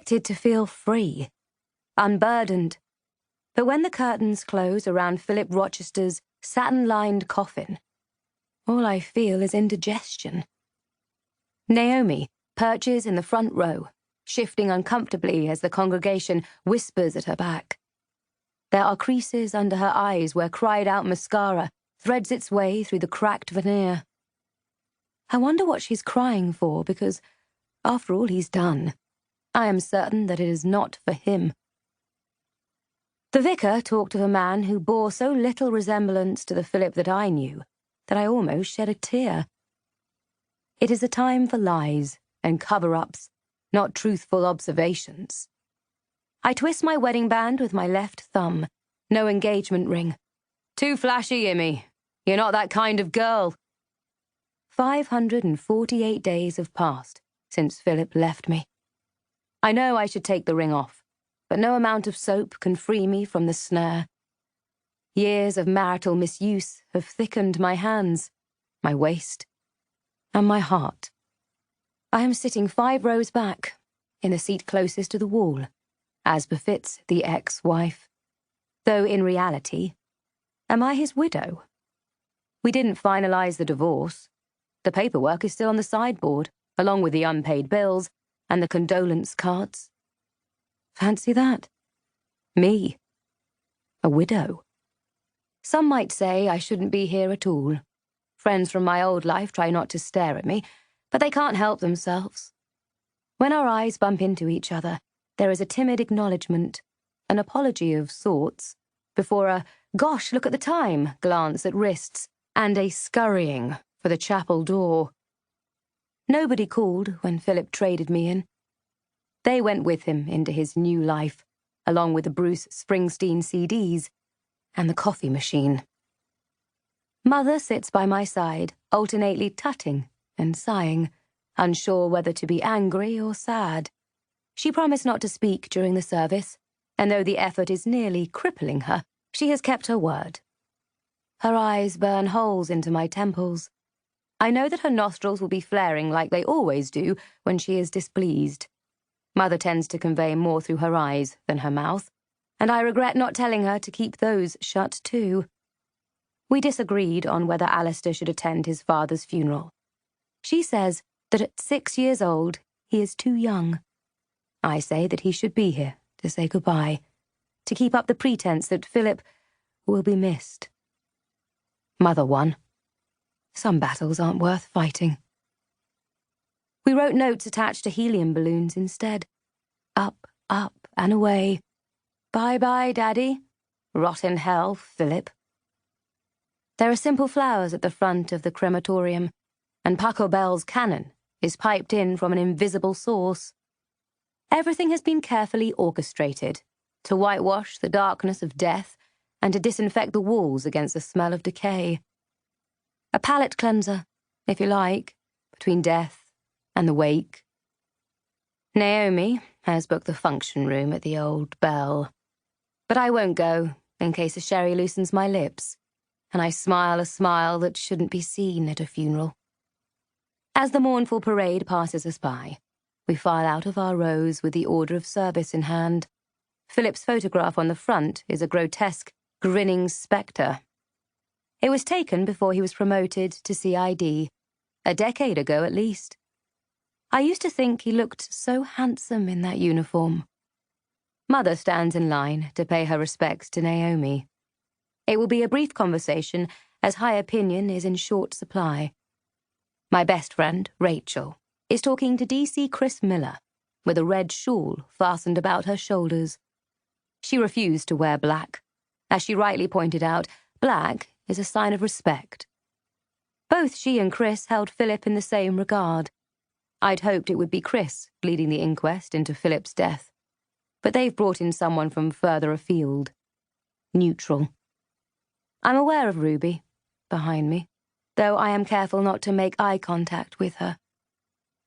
expected to feel free, unburdened. But when the curtains close around Phillip Rochester's satin-lined coffin, all I feel is indigestion. Naomi perches in the front row, shifting uncomfortably as the congregation whispers at her back. There are creases under her eyes where cried-out mascara threads its way through the cracked veneer. I wonder what she's crying for, because, after all he's done, I am certain that it is not for him. The vicar talked of a man who bore so little resemblance to the Philip that I knew that I almost shed a tear. It is a time for lies and cover-ups, not truthful observations. I twist my wedding band with my left thumb. No engagement ring. Too flashy, Immy. You're not that kind of girl. 548 days have passed since Philip left me. I know I should take the ring off, but no amount of soap can free me from the snare. Years of marital misuse have thickened my hands, my waist, and my heart. I am sitting 5 rows back, in the seat closest to the wall, as befits the ex-wife. Though in reality, am I his widow? We didn't finalize the divorce. The paperwork is still on the sideboard, along with the unpaid bills and the condolence cards. Fancy that. Me. A widow. Some might say I shouldn't be here at all. Friends from my old life try not to stare at me, but they can't help themselves. When our eyes bump into each other, there is a timid acknowledgement, an apology of sorts, before a "gosh, look at the time" glance at wrists, and a scurrying for the chapel door. Nobody called when Philip traded me in. They went with him into his new life, along with the Bruce Springsteen CDs and the coffee machine. Mother sits by my side, alternately tutting and sighing, unsure whether to be angry or sad. She promised not to speak during the service, and though the effort is nearly crippling her, she has kept her word. Her eyes burn holes into my temples. I know that her nostrils will be flaring like they always do when she is displeased. Mother tends to convey more through her eyes than her mouth, and I regret not telling her to keep those shut too. We disagreed on whether Alistair should attend his father's funeral. She says that at 6 years old, he is too young. I say that he should be here to say goodbye, to keep up the pretense that Philip will be missed. Mother won. Some battles aren't worth fighting. We wrote notes attached to helium balloons instead. Up, up, and away. Bye-bye, Daddy. Rot in hell, Philip. There are simple flowers at the front of the crematorium, and Paco Bell's cannon is piped in from an invisible source. Everything has been carefully orchestrated to whitewash the darkness of death and to disinfect the walls against the smell of decay. A palate cleanser, if you like, between death and the wake. Naomi has booked the function room at the Old Bell, but I won't go in case the sherry loosens my lips, and I smile a smile that shouldn't be seen at a funeral. As the mournful parade passes us by, we file out of our rows with the order of service in hand. Philip's photograph on the front is a grotesque, grinning spectre. It was taken before he was promoted to CID, a decade ago at least. I used to think he looked so handsome in that uniform. Mother stands in line to pay her respects to Naomi. It will be a brief conversation, as high opinion is in short supply. My best friend, Rachel, is talking to DC Chris Miller, with a red shawl fastened about her shoulders. She refused to wear black. As she rightly pointed out, black is a sign of respect. Both she and Chris held Philip in the same regard. I'd hoped it would be Chris leading the inquest into Philip's death, but they've brought in someone from further afield. Neutral. I'm aware of Ruby, behind me, though I am careful not to make eye contact with her.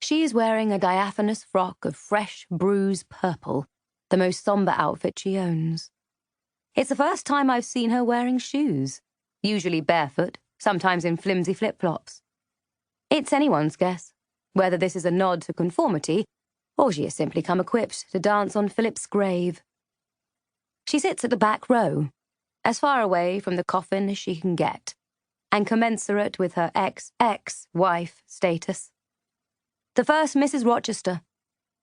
She is wearing a diaphanous frock of fresh bruise purple, the most somber outfit she owns. It's the first time I've seen her wearing shoes, usually barefoot, sometimes in flimsy flip-flops. It's anyone's guess whether this is a nod to conformity or she has simply come equipped to dance on Philip's grave. She sits at the back row, as far away from the coffin as she can get, and commensurate with her ex-wife status. The first Mrs. Rochester,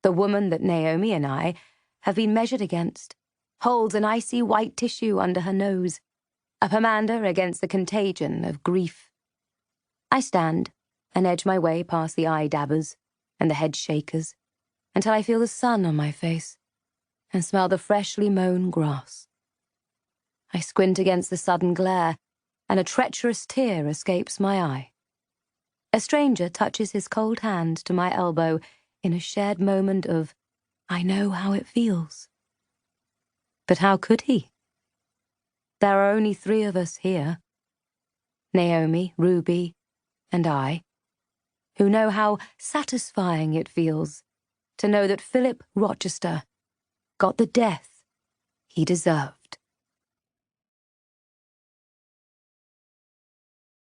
the woman that Naomi and I have been measured against, holds an icy white tissue under her nose, a pomander against the contagion of grief. I stand and edge my way past the eye-dabbers and the head-shakers until I feel the sun on my face and smell the freshly mown grass. I squint against the sudden glare, and a treacherous tear escapes my eye. A stranger touches his cold hand to my elbow in a shared moment of, I know how it feels. But how could he? There are only 3 of us here, Naomi, Ruby, and I, who know how satisfying it feels to know that Phillip Rochester got the death he deserved.